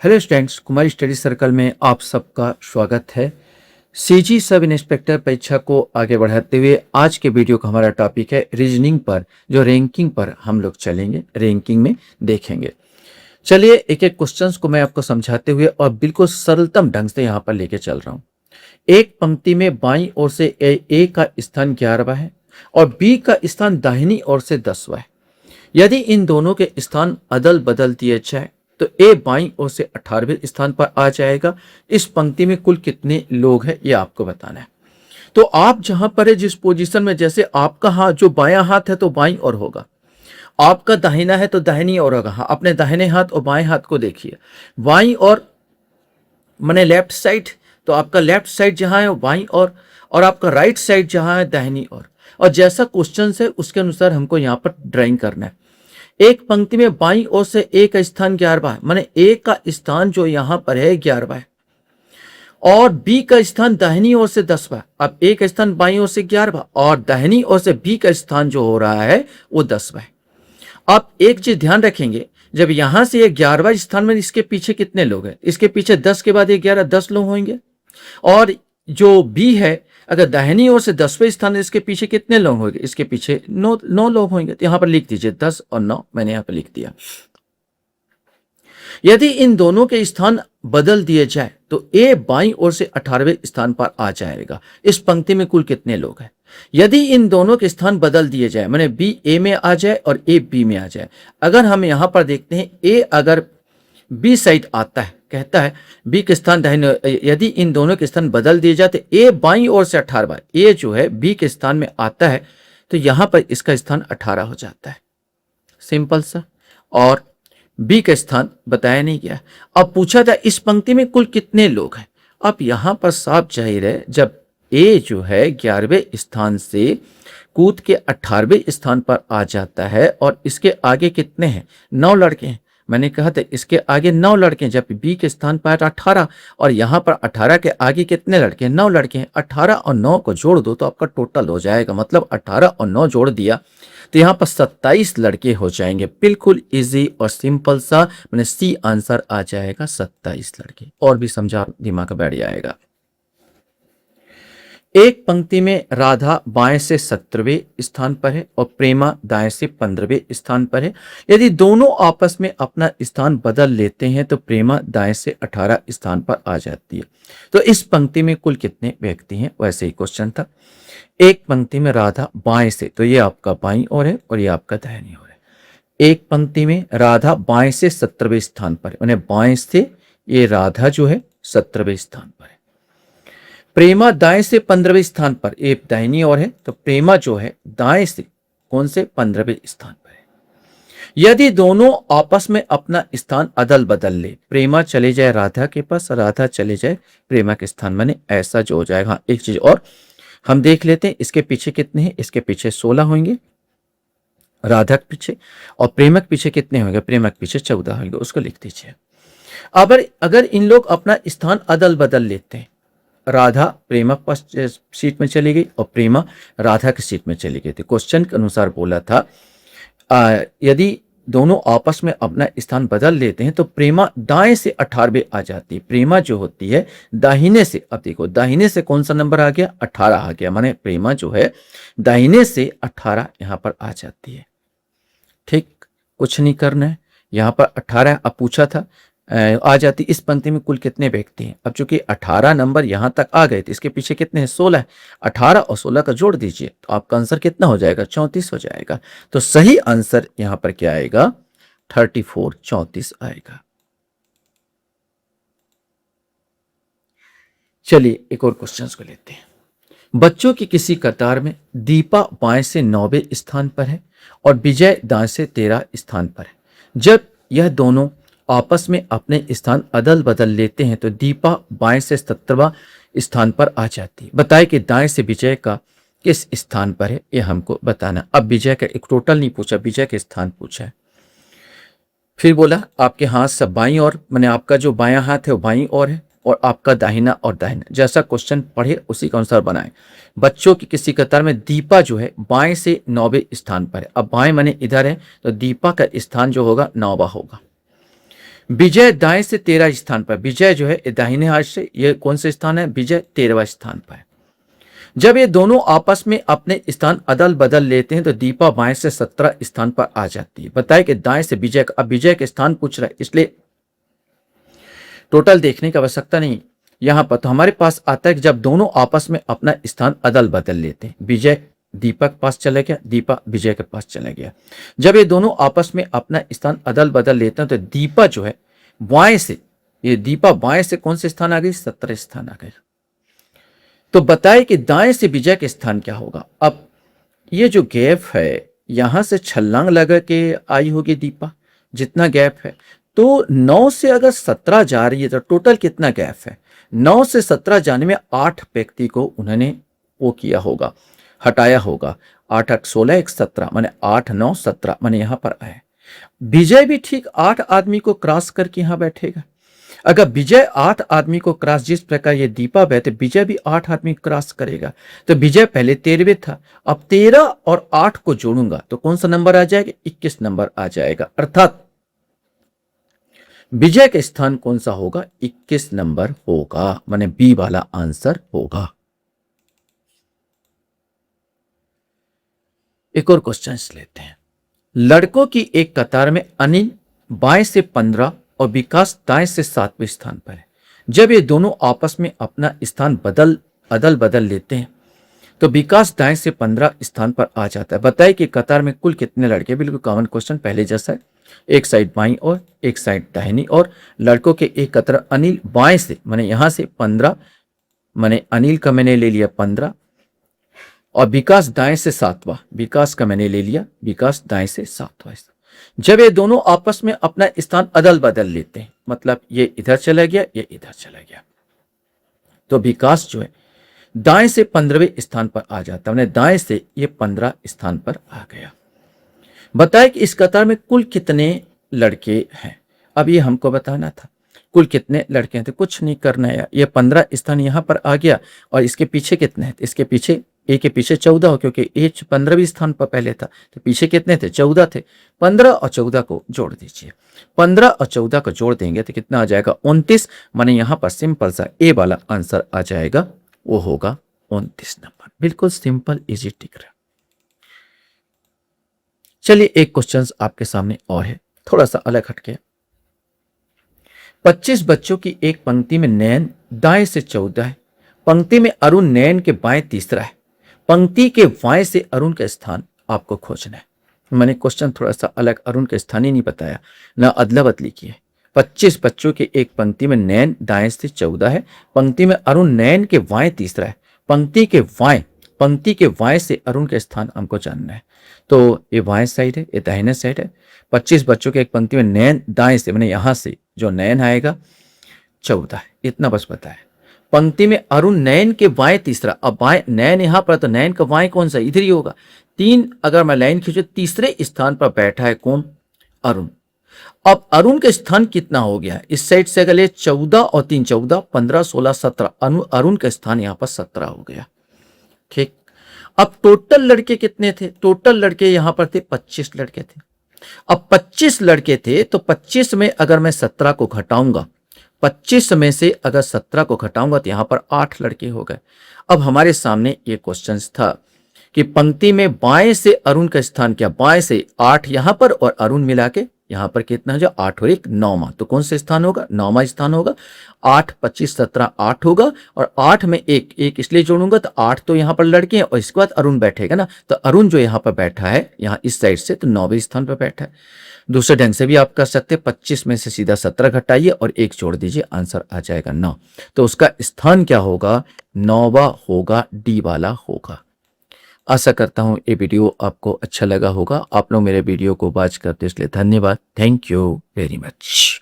Hello students, कुमारी study circle में आप सबका स्वागत है। सीजी सब इंस्पेक्टर परीक्षा को आगे बढ़ाते हुए आज के वीडियो का हमारा टॉपिक है रीजनिंग पर, जो रैंकिंग पर हम लोग चलेंगे, रैंकिंग में देखेंगे। चलिए एक एक क्वेश्चंस को मैं आपको समझाते हुए और बिल्कुल सरलतम ढंग से यहाँ पर लेके चल रहा हूँ। एक पंक्ति में बाईं ओर से ए का स्थान 11वां है और बी का स्थान दाहिनी ओर से 10वां है। यदि इन दोनों के स्थान अदल बदल दिए जाए तो ए बाईं ओर से 18वें स्थान पर आ जाएगा। इस पंक्ति में कुल कितने लोग हैं ये आपको बताना है। तो आप जहां पर है, जिस पोजीशन में, जैसे आपका हाथ जो बायां हाथ है तो बाईं ओर होगा, आपका दाहिना है तो दाहिनी ओर होगा। हाँ, अपने दाहिने हाथ और बाएं हाथ को देखिए। बाईं ओर माने लेफ्ट साइड, तो आपका लेफ्ट साइड जहां है वो बाईं ओर, और आपका राइट साइड जहां है दाहिनी ओर। और जैसा क्वेश्चन है उसके अनुसार हमको यहाँ पर ड्राइंग करना है। एक पंक्ति में बाईं ओर से ए का स्थान 11वां है, माने ए का स्थान जो यहां पर है 11वां है, और बी का स्थान दाहिनी ओर से 10वां। अब ए का स्थान बाईं ओर से 11वां और दाहिनी ओर से बी का स्थान जो हो रहा है वो 10वां है। आप एक चीज ध्यान रखेंगे, जब यहां से ये 11वां स्थान में, इसके पीछे कितने लोग हैं? इसके पीछे 10 के बाद ये 11, 10 लोग होंगे। और जो बी है, अगर दाहिनी ओर से 10वें स्थान है, इसके पीछे कितने लोग होंगे? इसके पीछे 9 लोग होंगे। तो यहां पर लिख दीजिए 10 और 9, मैंने यहां पर लिख दिया। यदि इन दोनों के स्थान बदल दिए जाए तो ए बाईं ओर से 18वें स्थान पर आ जाएगा। इस पंक्ति में कुल कितने लोग हैं? यदि इन दोनों के स्थान बदल दिए जाए, माने बी ए में आ जाए और ए बी में आ जाए। अगर हम यहां पर देखते हैं, ए अगर बी साइड आता है, कहता है बी के स्थान दाहिने, यदि इन दोनों के स्थान बदल दिए जाते, ए बाईं ओर से 18वां, ए जो है बी के स्थान में आता है, तो यहां पर इसका स्थान 18 हो जाता है। सिंपल सा। और बी का स्थान बताया नहीं गया। अब पूछा था इस पंक्ति में कुल कितने लोग हैं। अब यहां पर साफ जाहिर है, जब ए जो है 11वें स्थान से कूद के 18वें स्थान पर आ जाता है और इसके आगे कितने हैं? 9 लड़के हैं। मैंने कहा था इसके आगे 9 लड़के हैं, जब बी के स्थान पर 18 और यहां पर 18 के आगे कितने लड़के हैं? 9 लड़के हैं। 18 और 9 को जोड़ दो तो आपका टोटल हो जाएगा, मतलब 18 और 9 जोड़ दिया तो यहां पर 27 लड़के हो जाएंगे। बिल्कुल इजी और सिंपल सा, मैंने सी आंसर आ जाएगा 27 लड़के। और भी समझा, दिमाग बैठ जाएगा। एक पंक्ति में राधा बाएं से 17वें स्थान पर है और प्रेमा दाएं से 15वें स्थान पर है। यदि दोनों आपस में अपना स्थान बदल लेते हैं तो प्रेमा दाएं से 18 स्थान पर आ जाती है। तो इस पंक्ति में कुल कितने व्यक्ति हैं? वैसे ही क्वेश्चन था। एक पंक्ति में राधा बाएं से, तो ये आपका बाईं ओर है और ये आपका दाहिनी ओर है। एक पंक्ति में राधा बाएं से 17वें स्थान पर है, उन्हें बाएं से ये राधा जो है 17वें स्थान पर है। प्रेमा दाएं से 15वें स्थान पर, एक दाहिनी ओर है, तो प्रेमा जो है दाएं से कौन से 15वें स्थान पर है। यदि दोनों आपस में अपना स्थान अदल बदल ले, प्रेमा चले जाए राधा के पास, राधा चले जाए प्रेमा के स्थान, माने ऐसा जो हो जाएगा। हाँ, एक चीज और हम देख लेते हैं, इसके पीछे कितने हैं? इसके पीछे 16 होंगे राधा के पीछे, और प्रेमा के पीछे कितने होंगे? प्रेमा के पीछे 14 होंगे। उसको लिख दीजिए। अगर इन लोग अपना स्थान अदल बदल लेते हैं, राधा प्रेमा पास सीट में चली गई और प्रेमा राधा की सीट में चली गई थी। क्वेश्चन के अनुसार बोला था यदि दोनों आपस में अपना स्थान बदल लेते हैं तो प्रेमा दाएं से 18वें आ जाती है। प्रेमा जो होती है दाहिने से, अब देखो दाहिने से कौन सा नंबर आ गया? 18 आ गया, माने प्रेमा जो है दाहिने से 18 यहां पर आ जाती है। ठीक, कुछ नहीं करना है, यहां पर 18 अब पूछा था आ जाती। इस पंक्ति में कुल कितने व्यक्ति हैं? अब चूंकि 18 नंबर यहां तक आ गए तो इसके पीछे कितने हैं? 16 है। 18 और 16 का जोड़ दीजिए तो आपका आंसर कितना हो जाएगा? 34 हो जाएगा। तो सही आंसर यहां पर क्या आएगा? 34, 34 आएगा। चलिए एक और क्वेश्चन को लेते हैं। बच्चों की किसी कतार में दीपा बाएं से 9वें स्थान पर है और विजय दाएं से 13 स्थान पर है। जब यह दोनों आपस में अपने स्थान अदल बदल लेते हैं तो दीपा बाएं से 17वां स्थान पर आ जाती है। बताए कि दाएं से विजय का किस स्थान पर है, यह हमको बताना। अब विजय का एक टोटल नहीं पूछा, विजय के स्थान पूछा है। फिर बोला आपके हाथ से बाईं ओर, माने आपका जो बायां हाथ है वो बाईं ओर है और आपका दाहिना और दाहिना, जैसा क्वेश्चन पढ़े उसी के अनुसार बनाए। बच्चों की किसी कतार में दीपा जो है बाएं से 9वें स्थान पर है। अब बाएं माने इधर है तो दीपा का स्थान जो होगा 9वां होगा। विजय दाएं से 13 स्थान पर, विजय जो है दाहिने हाथ से, ये कौन से स्थान है, विजय 13वां स्थान पर है। जब ये दोनों आपस में अपने स्थान अदल बदल लेते हैं तो दीपा बाएं से 17 स्थान पर आ जाती है। बताए कि दाएं से विजय, अब विजय के स्थान पूछ रहा है इसलिए टोटल देखने की आवश्यकता नहीं। यहां पर तो हमारे पास आता है कि जब दोनों आपस में अपना स्थान अदल बदल लेते हैं, विजय दीपा के पास चला गया, दीपा विजय के पास चला गया। जब ये दोनों आपस में अपना स्थान अदल बदल लेते हैं तो दीपा जो है बाएं से, ये दीपा बाएं से कौन से स्थान आ गई, 17 स्थान आ गए। तो बताए कि दाएं से विजय के स्थान क्या होगा। अब ये जो गैप है यहां से छलांग लगा के आई होगी दीपा, जितना गैप है, तो 9 से अगर 17 जा रही है तो टोटल कितना गैप है, 9 से 17 जाने में 8 व्यक्ति को उन्होंने वो किया होगा, हटाया होगा। 8 8 16 1 17 माने 8 9 17 माने यहां पर आए। विजय भी ठीक 8 आदमी को क्रॉस करके यहां बैठेगा। अगर विजय 8 आदमी को क्रॉस, जिस प्रकार ये दीपा बैठे, विजय भी 8 आदमी क्रॉस करेगा। तो विजय पहले 13वें था, अब 13 और 8 को जोड़ूंगा तो कौन सा नंबर आ जाएगा, 21 नंबर आ जाएगा। अर्थात विजय का स्थान कौन सा होगा, 21 नंबर होगा, माने बी वाला आंसर होगा। एक और क्वेश्चन लेते हैं। लड़कों की एक कतार में अनिल बाएं से 15 और विकास दाएं से 7वें स्थान पर है। जब ये दोनों आपस में अपना स्थान अदल बदल लेते हैं तो विकास दाएं से 15 स्थान पर आ जाता है। बताइए कि कतार में कुल कितने लड़के, बिल्कुल कॉमन क्वेश्चन पहले जैसा है, एक साइड बाईं और एक साइड दाहिनी, और लड़कों के एक कतार अनिल बाएं से माने यहां से 15, माने अनिल का मैंने ले लिया 15 और विकास दाएं से 7वां, विकास का मैंने ले लिया, विकास दाएं से 7वां। जब ये दोनों आपस में अपना स्थान अदल बदल लेते हैं, मतलब ये इधर चला गया, ये इधर चला गया, तो विकास जो है दाएं से 15वें स्थान पर आ जाता है, मैंने दाएं से ये 15 स्थान पर आ गया। बताए कि इस कतार में कुल कितने लड़के हैं। अब ये हमको बताना था कुल कितने लड़के हैं, तो कुछ नहीं करना है, ये 15 स्थान यहां पर आ गया और इसके पीछे कितने हैं, इसके पीछे ए के पीछे 14 हो, क्योंकि ए 15वें स्थान पर पहले था, तो पीछे कितने थे, 14 थे। 15 और 14 को जोड़ दीजिए, 15 और 14 को जोड़ देंगे तो कितना आ जाएगा, 29, माने यहां पर सिंपल सा ए वाला आंसर आ जाएगा, वो होगा 29 नंबर। बिल्कुल सिंपल इजी टिक रहा। चलिए एक क्वेश्चन आपके सामने और है, थोड़ा सा अलग हटके। 25 बच्चों की एक पंक्ति में नयन दाएं से 14 है, पंक्ति में अरुण नयन के बाएं तीसरा है, पंक्ति के बाएं से अरुण का स्थान आपको खोजना है। मैंने क्वेश्चन थोड़ा सा अलग, अरुण का स्थान ही नहीं बताया, ना अदला बदली की है। 25 बच्चों के एक पंक्ति में नयन दाएं से 14 है, पंक्ति में अरुण नयन के बाएं तीसरा है, पंक्ति के बाएं से अरुण का स्थान हमको जानना है। तो ये बाएं साइड है, ये दाहिने साइड है। 25 बच्चों के एक पंक्ति में नयन दाएं से, मैंने यहां से जो नयन आएगा 14 है, इतना बस बताया। पंक्ति में अरुण नयन के बाएं तीसरा, अब बाएं नयन यहां पर, तो नयन का बाएं कौन सा, इधर ही होगा। 3 अगर मैं लाइन खींचू, तीसरे स्थान पर बैठा है कौन, अरुण। अब अरुण का स्थान कितना हो गया, इस साइड से अगर 14 और 3 14, 15 16 17, अरुण का स्थान यहां पर 17 हो गया। ठीक, अब टोटल लड़के कितने थे, टोटल लड़के यहां पर थे 25 लड़के थे। अब 25 लड़के थे तो 25 में अगर मैं 17 को घटाऊंगा, 25 में से अगर 17 को घटाऊंगा तो यहां पर 8 लड़के हो गए। अब हमारे सामने ये क्वेश्चन था कि पंक्ति में बाएं से अरुण का स्थान क्या, बाएं से 8 यहां पर और अरुण मिला के यहां पर कितना जो 8 और 1 9वां, तो कौन से स्थान होगा, 9वां स्थान होगा। 8 25 17 8 होगा और 8 में एक इसलिए जोड़ूंगा तो 8 तो यहां पर लड़के हैं और इसके बाद अरुण बैठेगा ना, तो अरुण जो यहां पर बैठा है यहाँ इस साइड से, तो 9वें स्थान पर बैठा है। दूसरे ढंग से भी आप कर सकते हैं, 25 में से सीधा 17 घटाइए और 1 जोड़ दीजिए, आंसर आ जाएगा 9। तो उसका स्थान क्या होगा, 9वां होगा, डी वाला होगा। आशा करता हूं ये वीडियो आपको अच्छा लगा होगा। आप लोग मेरे वीडियो को वॉच करते इसलिए धन्यवाद। Thank you very much.